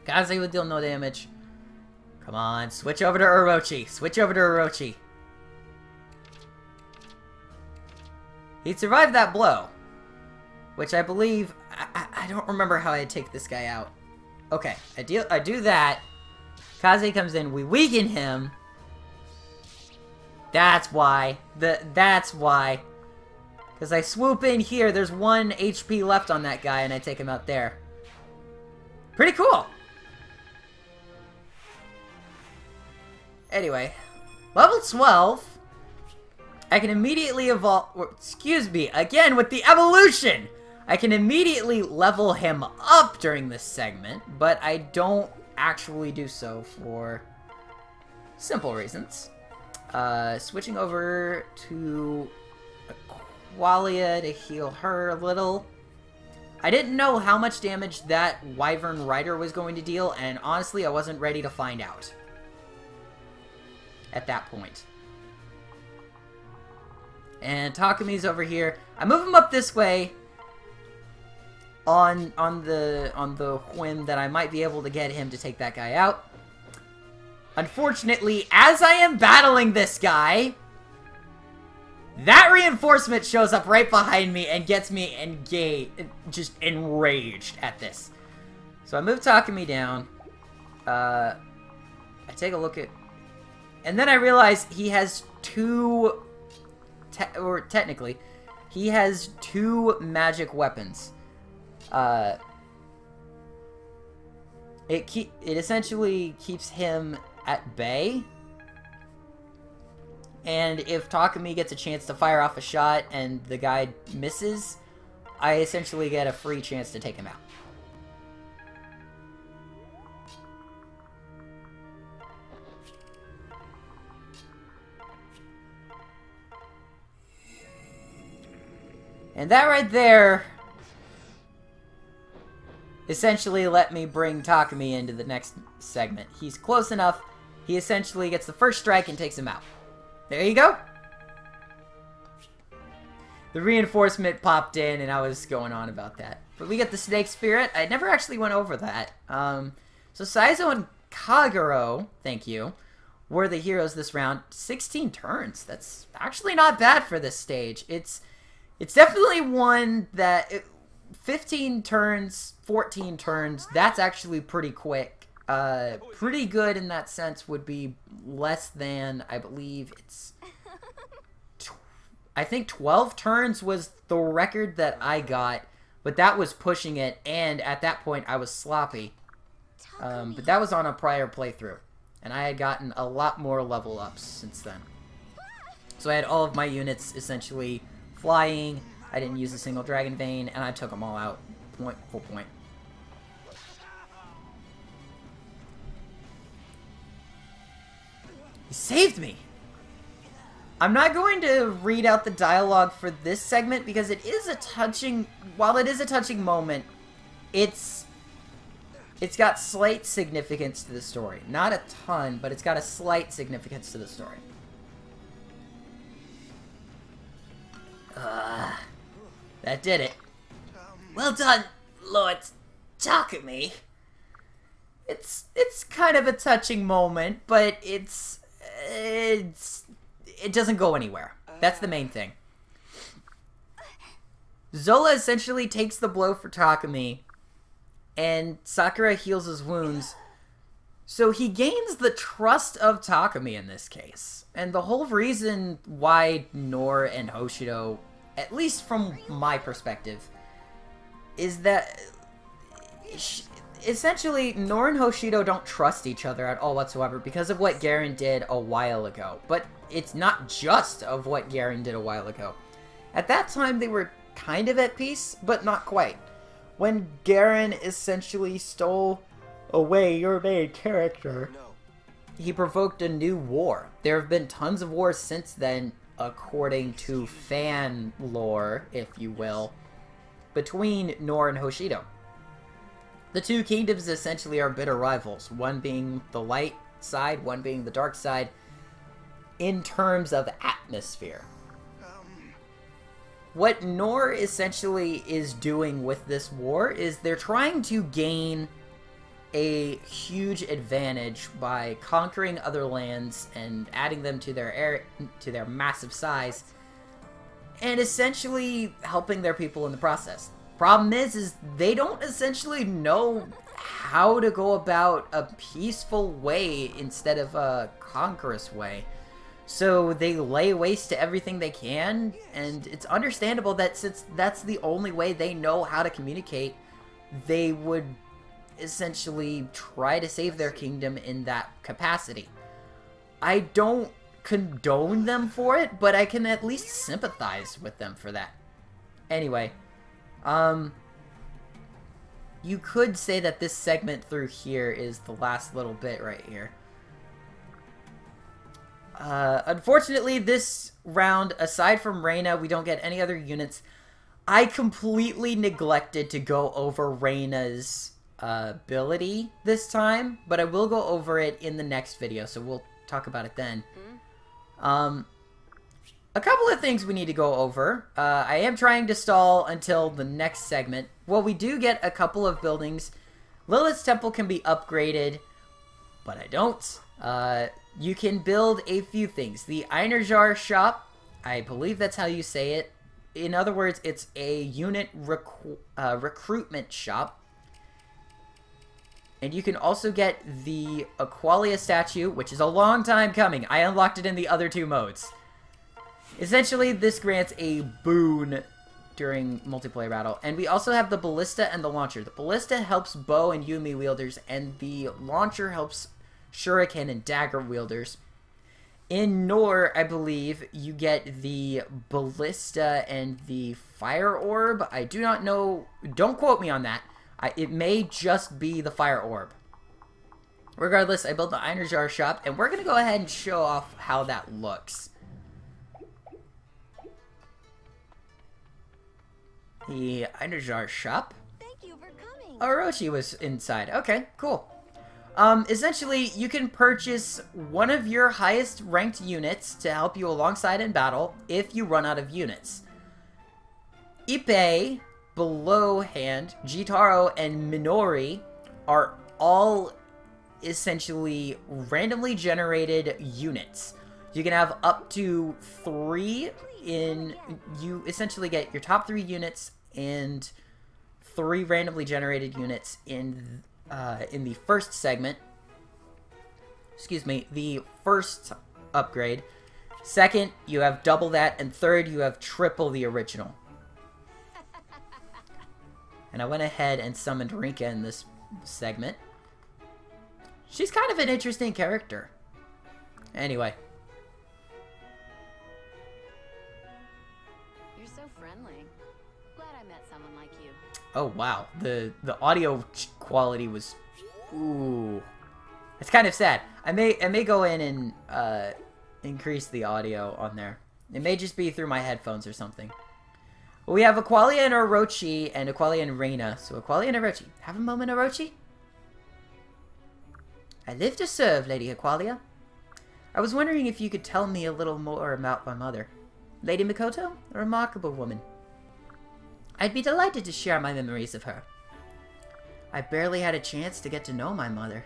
Kaze would deal no damage. Come on, switch over to Orochi. Switch over to Orochi. He'd survived that blow, which I believe I don't remember how I take this guy out. Okay, I do that. Kaze comes in, we weaken him. That's why. That's why. Because I swoop in here, there's 1 HP left on that guy, and I take him out there. Pretty cool. Anyway, level 12. I can immediately evolve. Excuse me, again with the evolution! I can immediately level him up during this segment, but I don't actually do so for simple reasons. Switching over to Qualia to heal her a little. I didn't know how much damage that Wyvern Rider was going to deal, and honestly, I wasn't ready to find out at that point. And Takumi's over here. I move him up this way on the whim that I might be able to get him to take that guy out. Unfortunately, as I am battling this guy, that reinforcement shows up right behind me and gets me just enraged at this. So I move Takumi down. I take a look at... And then I realize he has 2... technically, he has 2 magic weapons. It essentially keeps him at bay. And if Takumi gets a chance to fire off a shot and the guy misses, I essentially get a free chance to take him out. And that right there essentially let me bring Takumi into the next segment. He's close enough. He essentially gets the first strike and takes him out. There you go. The reinforcement popped in and I was going on about that. But we get the Snake Spirit. I never actually went over that. So Saizo and Kagero, thank you, were the heroes this round. 16 turns. That's actually not bad for this stage. It's definitely one that... 15 turns, 14 turns, that's actually pretty quick. Pretty good in that sense would be less than, I believe it's... I think 12 turns was the record that I got, but that was pushing it, and at that point I was sloppy. But that was on a prior playthrough, and I had gotten a lot more level ups since then. So I had all of my units essentially flying. I didn't use a single Dragon Vein, and I took them all out. Full point. He saved me! I'm not going to read out the dialogue for this segment because it is a touching... While it is a touching moment, it's got slight significance to the story. Not a ton, but it's got a slight significance to the story. That did it. Well done, Lord Takumi. It's kind of a touching moment, but it doesn't go anywhere. That's the main thing. Zola essentially takes the blow for Takumi, and Sakura heals his wounds, so he gains the trust of Takumi in this case. And the whole reason why Nor and Hoshido, at least from my perspective, is that essentially Nor and Hoshido don't trust each other at all whatsoever because of what Garen did a while ago. But it's not just of what Garen did a while ago. At that time, they were kind of at peace, but not quite. When Garen essentially stole away your main character, he provoked a new war. There have been tons of wars since then, according to fan lore, if you will, between Nor and Hoshido. The two kingdoms essentially are bitter rivals, one being the light side, one being the dark side, in terms of atmosphere. What Nor essentially is doing with this war is they're trying to gain a huge advantage by conquering other lands and adding them to their massive size, and essentially helping their people in the process. Problem is they don't essentially know how to go about a peaceful way instead of a conquerous way. So they lay waste to everything they can, and it's understandable that since that's the only way they know how to communicate, they would essentially try to save their kingdom in that capacity. I don't condone them for it, but I can at least sympathize with them for that. Anyway, you could say that this segment through here is the last little bit right here. Unfortunately, this round, aside from Reina, we don't get any other units. I completely neglected to go over Reina's ability this time, but I will go over it in the next video, so we'll talk about it then. A couple of things we need to go over. I am trying to stall until the next segment. Well, we do get a couple of buildings. Lilith's Temple can be upgraded, but I don't. You can build a few things. The Einerjar shop, I believe that's how you say it. In other words, it's a unit recruitment shop. And you can also get the Aqualia statue, which is a long time coming. I unlocked it in the other two modes. Essentially, this grants a boon during multiplayer battle. And we also have the Ballista and the Launcher. The Ballista helps bow and Yumi wielders, and the Launcher helps shuriken and dagger wielders. In Nor, I believe, you get the Ballista and the Fire Orb. I do not know. Don't quote me on that. It may just be the Fire Orb. Regardless, I built the Einerjar shop, and we're going to go ahead and show off how that looks. The Einerjar shop. Thank you for coming. Orochi was inside. Okay, cool. Essentially, you can purchase one of your highest ranked units to help you alongside in battle if you run out of units. Ippei, Below Hand, Jitaro, and Minori are all essentially randomly generated units. You can have up to 3 in... You essentially get your top 3 units and 3 randomly generated units in the first segment. Excuse me, the first upgrade. Second, you have double that, and third, you have triple the original. And I went ahead and summoned Rinka in this segment. She's kind of an interesting character. Anyway. You're so friendly. Glad I met someone like you. Oh wow, the audio quality was, ooh, it's kind of sad. I may go in and increase the audio on there. It may just be through my headphones or something. Well, we have Aqualia and Orochi and Aqualia and Reina. So Aqualia and Orochi, have a moment, Orochi. I live to serve, Lady Aqualia. I was wondering if you could tell me a little more about my mother. Lady Mikoto, a remarkable woman. I'd be delighted to share my memories of her. I barely had a chance to get to know my mother.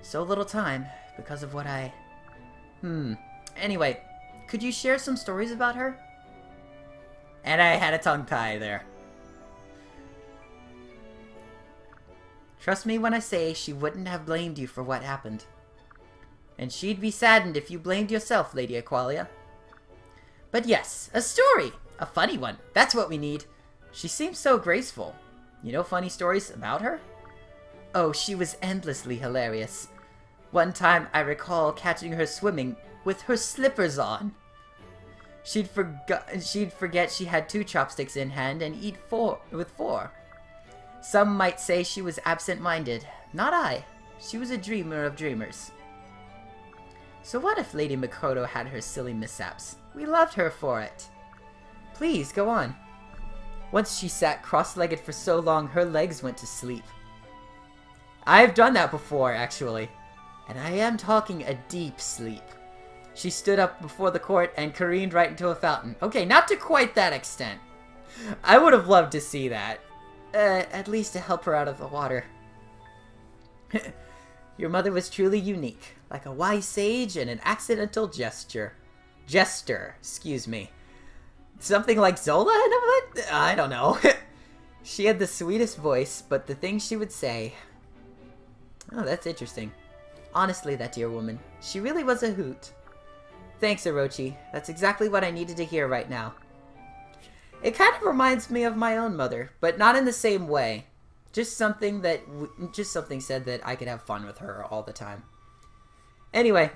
So little time, because of what I... Anyway, could you share some stories about her? And I had a tongue tie there. Trust me when I say she wouldn't have blamed you for what happened. And she'd be saddened if you blamed yourself, Lady Aqualia. But yes, a story! A funny one. That's what we need. She seems so graceful. You know funny stories about her? Oh, she was endlessly hilarious. One time I recall catching her swimming with her slippers on. She'd forget she had 2 chopsticks in hand and eat 4 with 4. Some might say she was absent-minded. Not I. She was a dreamer of dreamers. So what if Lady Makoto had her silly mishaps? We loved her for it. Please, go on. Once she sat cross-legged for so long, her legs went to sleep. I've done that before, actually. And I am talking a deep sleep. She stood up before the court and careened right into a fountain. Okay, not to quite that extent. I would have loved to see that. At least to help her out of the water. Your mother was truly unique. Like a wise sage and an accidental jester, excuse me. Something like Zola? I don't know. She had the sweetest voice, but the things she would say... Oh, that's interesting. Honestly, that dear woman. She really was a hoot. Thanks, Orochi. That's exactly what I needed to hear right now. It kind of reminds me of my own mother, but not in the same way. Just something said that I could have fun with her all the time. Anyway,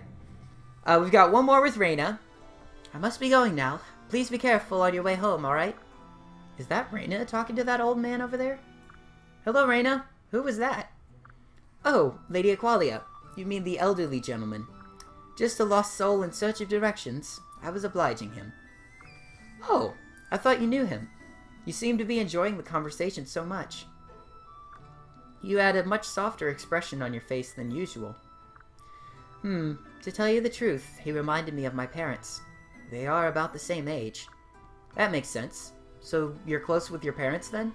we've got one more with Reina. I must be going now. Please be careful on your way home, alright? Is that Reina talking to that old man over there? Hello, Reina. Who was that? Oh, Lady Aqualia. You mean the elderly gentleman. Just a lost soul in search of directions. I was obliging him. Oh, I thought you knew him. You seem to be enjoying the conversation so much. You had a much softer expression on your face than usual. To tell you the truth, he reminded me of my parents. They are about the same age. That makes sense. So you're close with your parents then?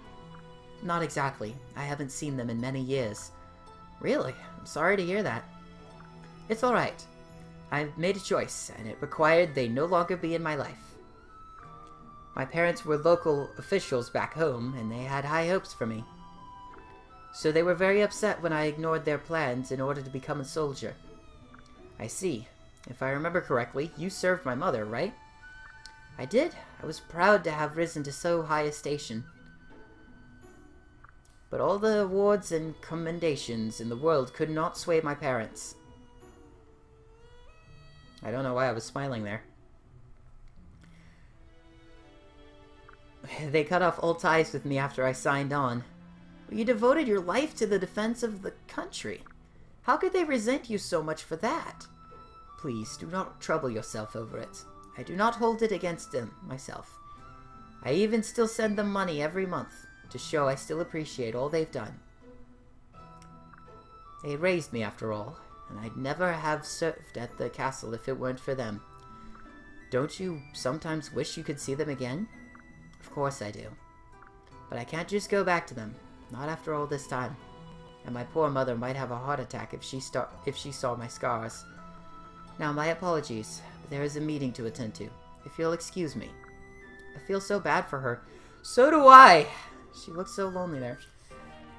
Not exactly. I haven't seen them in many years. Really? I'm sorry to hear that. It's alright. I've made a choice, and it required they no longer be in my life. My parents were local officials back home, and they had high hopes for me. So they were very upset when I ignored their plans in order to become a soldier. I see. If I remember correctly, you served my mother, right? I did. I was proud to have risen to so high a station. But all the awards and commendations in the world could not sway my parents. I don't know why I was smiling there. They cut off all ties with me after I signed on. You devoted your life to the defense of the country. How could they resent you so much for that? Please, do not trouble yourself over it. I do not hold it against them, myself. I even still send them money every month, to show I still appreciate all they've done. They raised me, after all, and I'd never have served at the castle if it weren't for them. Don't you sometimes wish you could see them again? Of course I do. But I can't just go back to them, not after all this time. And my poor mother might have a heart attack if she saw my scars. Now, my apologies, but there is a meeting to attend to, if you'll excuse me. I feel so bad for her. So do I! She looks so lonely there.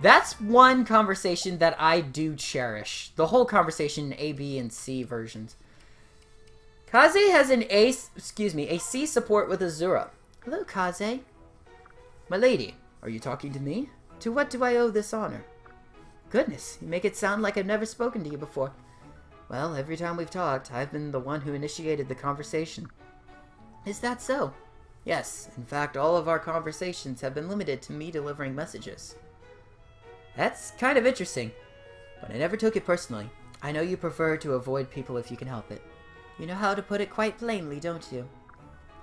That's one conversation that I do cherish. The whole conversation, A, B, and C versions. Kaze has an A C support with Azura. Hello, Kaze. My lady, are you talking to me? To what do I owe this honor? Goodness, you make it sound like I've never spoken to you before. Well, every time we've talked, I've been the one who initiated the conversation. Is that so? Yes, in fact, all of our conversations have been limited to me delivering messages. That's kind of interesting, but I never took it personally. I know you prefer to avoid people if you can help it. You know how to put it quite plainly, don't you?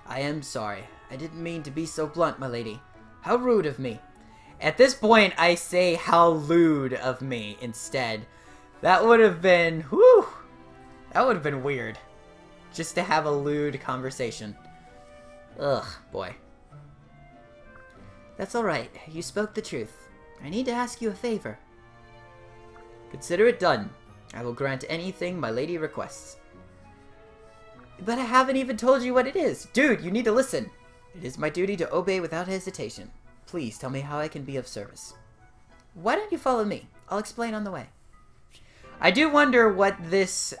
I am sorry. I didn't mean to be so blunt, my lady. How rude of me. At this point, I say how lewd of me instead. That would have been, whew, that would have been weird. Just to have a lewd conversation. Ugh, boy. That's alright. You spoke the truth. I need to ask you a favor. Consider it done. I will grant anything my lady requests. But I haven't even told you what it is. Dude, you need to listen. It is my duty to obey without hesitation. Please tell me how I can be of service. Why don't you follow me? I'll explain on the way. I do wonder what this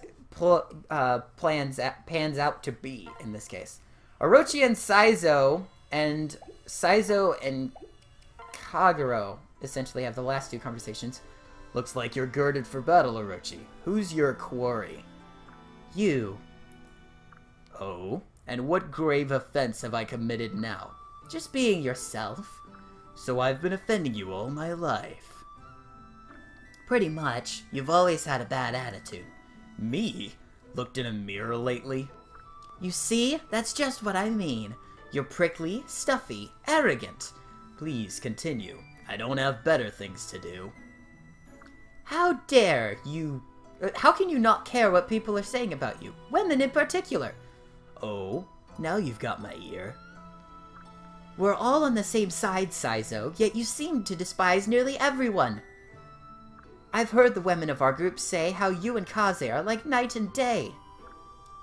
pans out to be in this case. Orochi and Saizo and Kagero essentially have the last two conversations. Looks like you're girded for battle, Orochi. Who's your quarry? You. Oh? And what grave offense have I committed now? Just being yourself. So I've been offending you all my life. Pretty much. You've always had a bad attitude. Me? Looked in a mirror lately? You see? That's just what I mean. You're prickly, stuffy, arrogant. Please continue. I don't have better things to do. How dare you... How can you not care what people are saying about you? Women in particular. Oh, now you've got my ear. We're all on the same side, Saizo, yet you seem to despise nearly everyone. I've heard the women of our group say how you and Kaze are like night and day.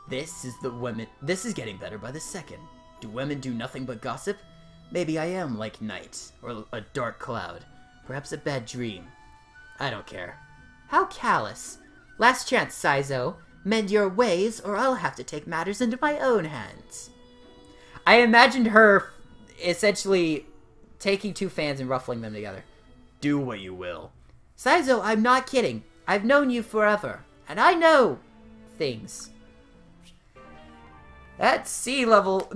This is getting better by the second. Do women do nothing but gossip? Maybe I am like night, or a dark cloud. Perhaps a bad dream. I don't care. How callous. Last chance, Saizo. Mend your ways, or I'll have to take matters into my own hands. I imagined her essentially taking two fans and ruffling them together. Do what you will. Saizo, I'm not kidding. I've known you forever, and I know things. That's sea level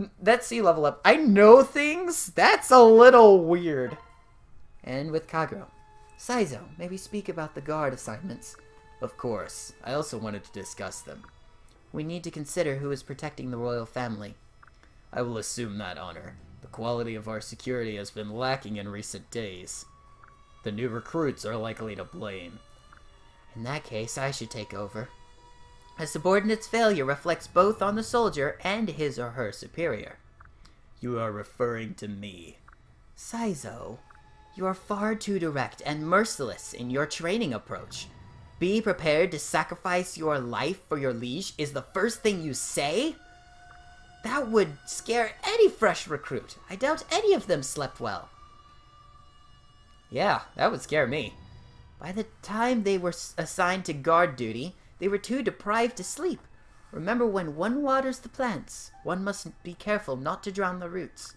up. I know things? That's a little weird. And with Kagero. Saizo, may we speak about the guard assignments? Of course. I also wanted to discuss them. We need to consider who is protecting the royal family. I will assume that honor. The quality of our security has been lacking in recent days. The new recruits are likely to blame. In that case, I should take over. A subordinate's failure reflects both on the soldier and his or her superior. You are referring to me. Saizo, you are far too direct and merciless in your training approach. Be prepared to sacrifice your life for your liege is the first thing you say? That would scare any fresh recruit. I doubt any of them slept well. Yeah, that would scare me. By the time they were assigned to guard duty, they were too deprived to sleep. Remember, when one waters the plants, one must be careful not to drown the roots.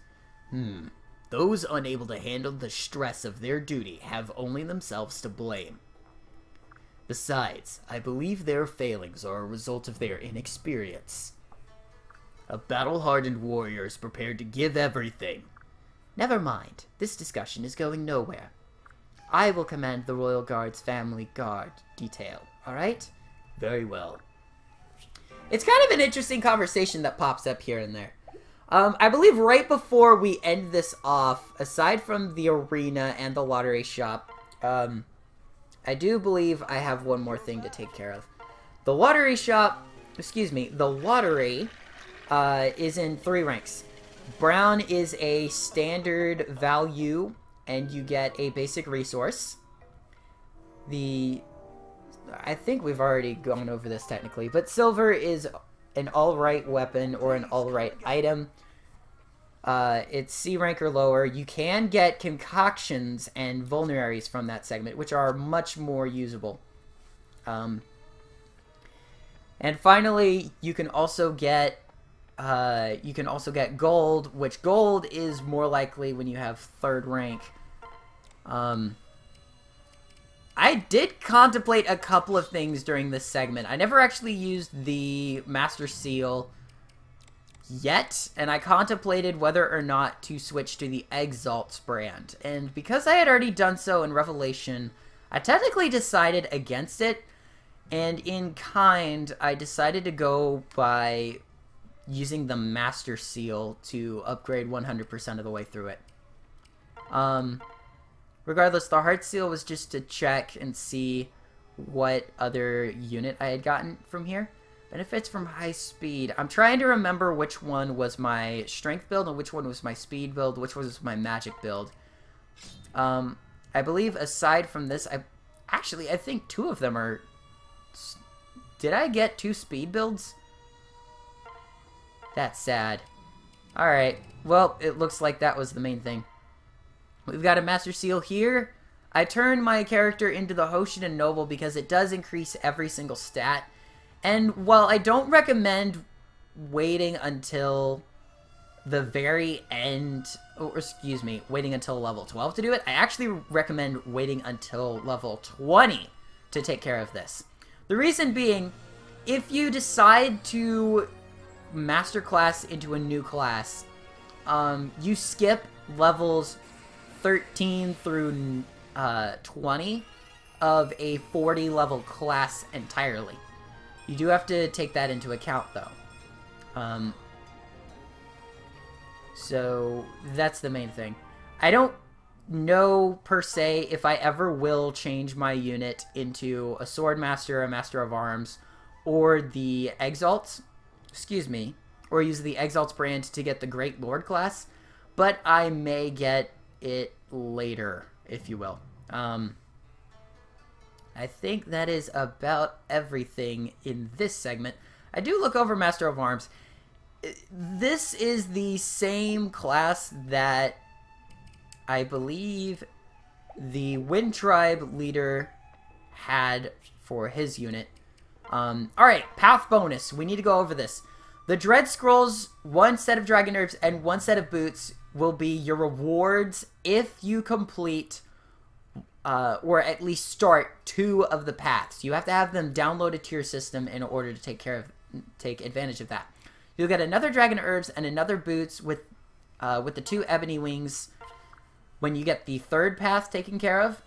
Those unable to handle the stress of their duty have only themselves to blame. Besides, I believe their failings are a result of their inexperience. A battle-hardened warrior is prepared to give everything. Never mind. This discussion is going nowhere. I will command the Royal Guard's family guard detail, alright? Very well. It's kind of an interesting conversation that pops up here and there. I believe right before we end this off, aside from the arena and the lottery shop, I do believe I have one more thing to take care of. The lottery shop, the lottery is in 3 ranks. Brown is a standard value, and you get a basic resource. I think we've already gone over this technically, but silver is an alright weapon or an alright item. It's C rank or lower. You can get concoctions and vulneraries from that segment, which are much more usable. And finally, you can also get gold, which gold is more likely when you have 3rd rank. I did contemplate a couple of things during this segment. I never actually used the Master Seal yet, and I contemplated whether or not to switch to the Exalts brand. And because I had already done so in Revelation, I technically decided against it, and in kind, I decided to go by using the Master Seal to upgrade 100% of the way through it. Regardless, the Heart Seal was just to check and see what other unit I had gotten from here. Benefits from high speed. I'm trying to remember which one was my strength build and which one was my speed build, which was my magic build. I believe aside from this, I think 2 of them are... Did I get 2 speed builds? That's sad. Alright, well, it looks like that was the main thing. We've got a Master Seal here. I turned my character into the Hoshin Noble because it does increase every single stat. And while I don't recommend waiting until the very end, or excuse me, waiting until level 12 to do it, I actually recommend waiting until level 20 to take care of this. The reason being, if you decide to masterclass into a new class, you skip levels 13 through 20 of a 40 level class entirely. You do have to take that into account though. So that's the main thing. I don't know per se if I ever will change my unit into a Sword Master, a Master of Arms, or the Exalts, excuse me, or use the Exalts brand to get the Great Lord class, but I may get it later, if you will. I think that is about everything in this segment. I do look over Master of Arms. This is the same class that I believe the Wind Tribe leader had for his unit. Alright, path bonus. We need to go over this. The Dread Scrolls, 1 set of Dragon Herbs, and 1 set of Boots will be your rewards if you complete, or at least start 2 of the paths. You have to have them downloaded to your system in order to take advantage of that. You'll get another Dragon Herbs and another Boots with the 2 Ebony Wings when you get the 3rd path taken care of.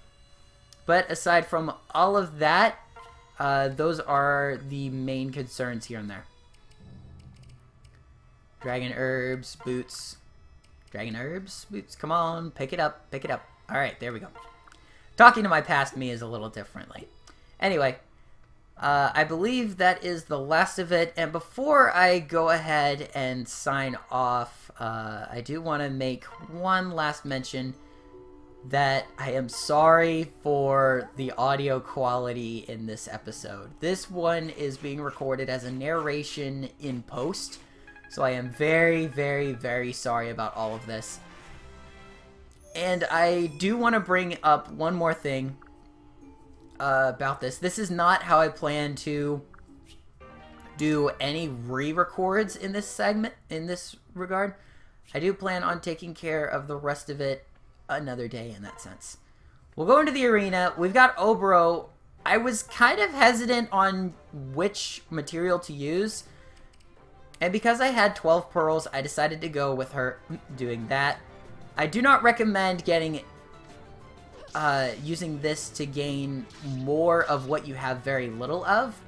But aside from all of that, those are the main concerns here and there. Dragon Herbs, Boots. Dragon Herbs, Boots, come on, pick it up, pick it up. Alright, there we go. Talking to my past me is a little differently. Anyway, I believe that is the last of it, and before I go ahead and sign off, I do want to make one last mention that I am sorry for the audio quality in this episode. This one is being recorded as a narration in post, so I am very, very, very sorry about all of this. And I do want to bring up one more thing about this. This is not how I plan to do any re-records in this segment, in this regard. I do plan on taking care of the rest of it another day in that sense. We'll go into the arena. We've got Obro. I was kind of hesitant on which material to use, and because I had 12 pearls, I decided to go with her doing that. I do not recommend getting using this to gain more of what you have very little of.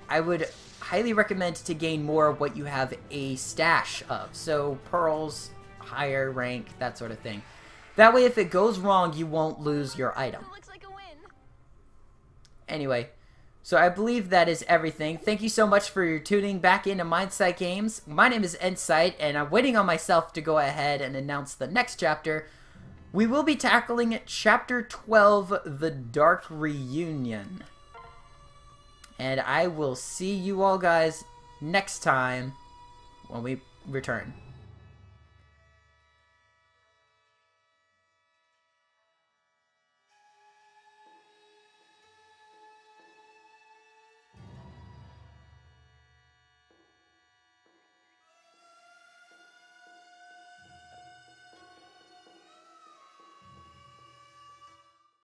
I would highly recommend to gain more of what you have a stash of. So pearls, higher rank, that sort of thing. That way if it goes wrong, you won't lose your item. Looks like a win. Anyway, so I believe that is everything. Thank you so much for tuning back into N-Sight Games. My name is N-Sight, and I'm waiting on myself to go ahead and announce the next chapter. We will be tackling Chapter 12, The Dark Reunion. And I will see you all guys next time when we return.